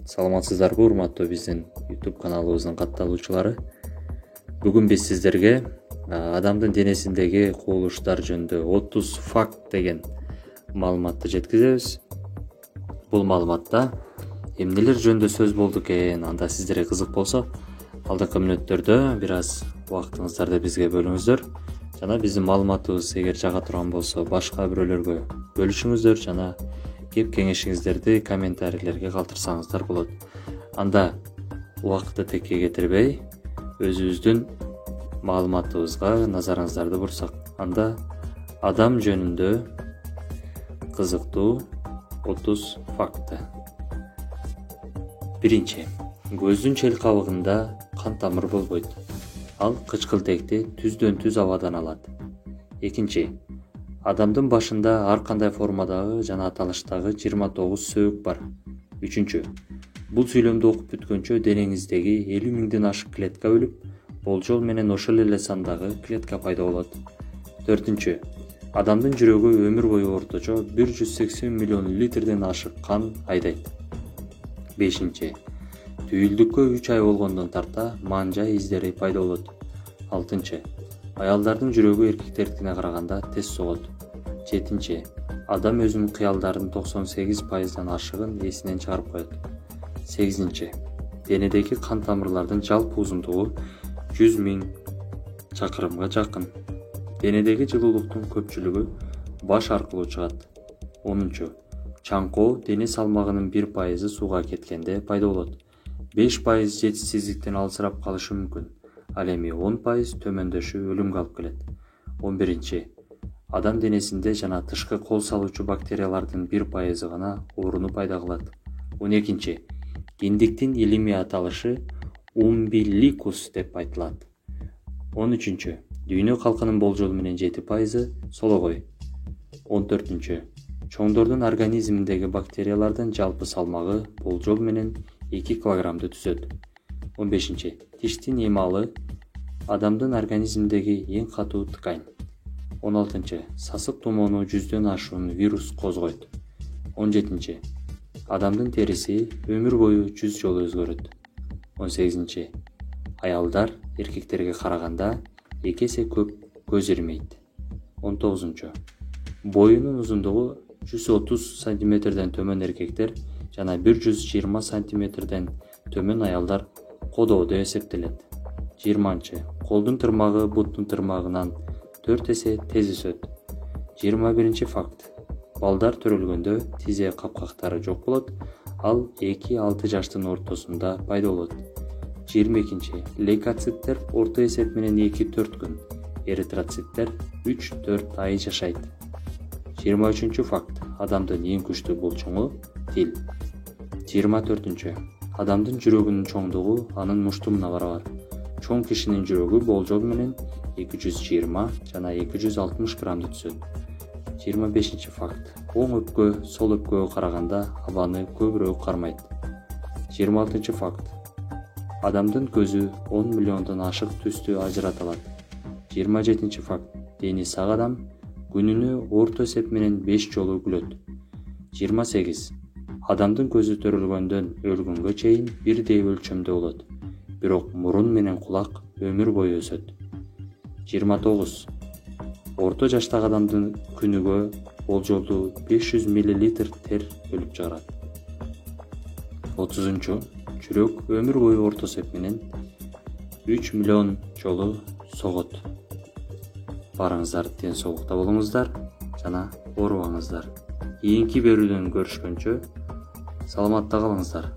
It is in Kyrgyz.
Саламатсыздарбы урматтуу биздин YouTube каналыбыздын катталуучулары. Бүгүн биз сиздерге адамдын денесиндеги кубулуштар жөнүндө 30 факт деген маалыматты жеткизебиз. Бул маалыматта эмнелер жөнүндө сөз болду экен, анда сиздерге кызык болсо, алдыңкы мүнөттөрдө бир аз убактыңыздарды бизге бөлүңүздөр. Жана биздин маалыматыбыз эгер жага турган болсо, башка бирөөлөргө бөлүшүңүздөр жана кеп кеңешиңиздерди комментарийлерге калтырсаңыздар болот. Анда убакытты текке кетирбей, өзүбүздүн маалыматыбызга назарыңыздарды бурсак, анда адам жөнүндө кызыктуу 30 факты. Биринчи, көздүн чел кабыгында кан тамыр болбойт. Ал кычкылтекти түздөн түз абадан алат. Экинчи, адамдын башында ар кандай формадагы жана аталыштагы 29 сөөк бар. Үчүнчү, бул сүйлөмдү окуп бүткөнчө денеңиздеги 50 миңден ашык клетка өлүп, болжол менен ошол эле сандагы клетка пайда болот. Төртүнчү, адамдын жүрөгү өмүр бою орточо 180 миллион литрден ашык кан айдайт. Бешинчи, түйүлдүккө 3 ай болгондон тарта манжа издери пайда болот. Алтынчы, аялдардын жүрөгү эркектердикине караганда тез согот. Жетинчи, адам өзүнүн кыялдарын 98%дан ашыгын эсинен чыгарып коет. Сегизинчи, денедеги кан тамырлардын жалпы узундугу 100 000 чакырымга жакын. Денедеги жылуулуктун көпчүлүгү баш аркылуу чыгат. Онунчу, чаңкоо дене салмагынын 1% сууга кеткенде пайда болот. 5% жетишсиздиктен алысырап калышы мүмкүн. Ал эми 10% төмөндөшү өлүмгө алып келет. 11. Адам денесинде жана тышкы кол салуучу бактериялардын 1% гана ооруну пайда кылат. 12. Киндиктин илимий аталышы умбиликус деп айтылат. 13. Дүйнө калкынын болжолу менен 7% сологой. 14. Чоңдордун организминдеги бактериялардын жалпы салмагы болжол менен 2 килограммды түзөт. 15. Тиштин эмалы адамдын организминдеги эң катуу ткань. 16. Сасык тумоону 100дөн ашуун вирус козгойт. 17. Адамдын териси өмүр бою 100 жолу өзгөрөт. 18. Аялдар эркектерге караганда 2 эсе көп көз ирмейт. 19. Боюнун узундугу 130 сантиметрден төмөн эркектер жана 120 сантиметрден төмөн аялдар кодоодо эсептелет. 20. Колдун тырмагы буттун тырмагынан 4 эсе тез өсөт. 21. Факт. Балдар төрөлгөндө тизе капкактары жок болот. Ал 2-6 жаштын ортосунда пайда болот. 22. Лейкоциттер орто эсеп менен 2-4 күн, эритроциттер 3-4 ай жашайт. 23. Факт. Адамдын эң күчтүү булчуңу тил. 24. Адамдын жүрөгүнүн чоңдугу анын муштумуна барабар. Чоң кишинин жүрөгү болжол менен 220 жана 260 граммды түзөт. 25. Факт. Оң өпкө сол өпкөгө караганда абаны көбүрөөк кармайт. 26. Факт. Адамдын көзү 10 миллиондон ашык түстү ажырата алат. 27. Факт. Дени сак адам күнүнө орто эсеп менен 5 жолу күлөт. 28. Адамдын көзү төрөлгөндөн өлгөнгө чейин бирдей өлчөмдө болот. Бирок мурун менен кулак өмүр бою өсөт. 29. Орто жаштагы адамдын күнүгө болжолдуу 500 мл тер өлүп чыгарат. 30. Жүрөк өмүр бою орто эсеп менен 3 миллион жолу согот. Барыңыздар ден соолукта болуңуздар жана оорубаңыздар. Кийинки берүүдөн көрүшкөнчө саламатта калыңыздар.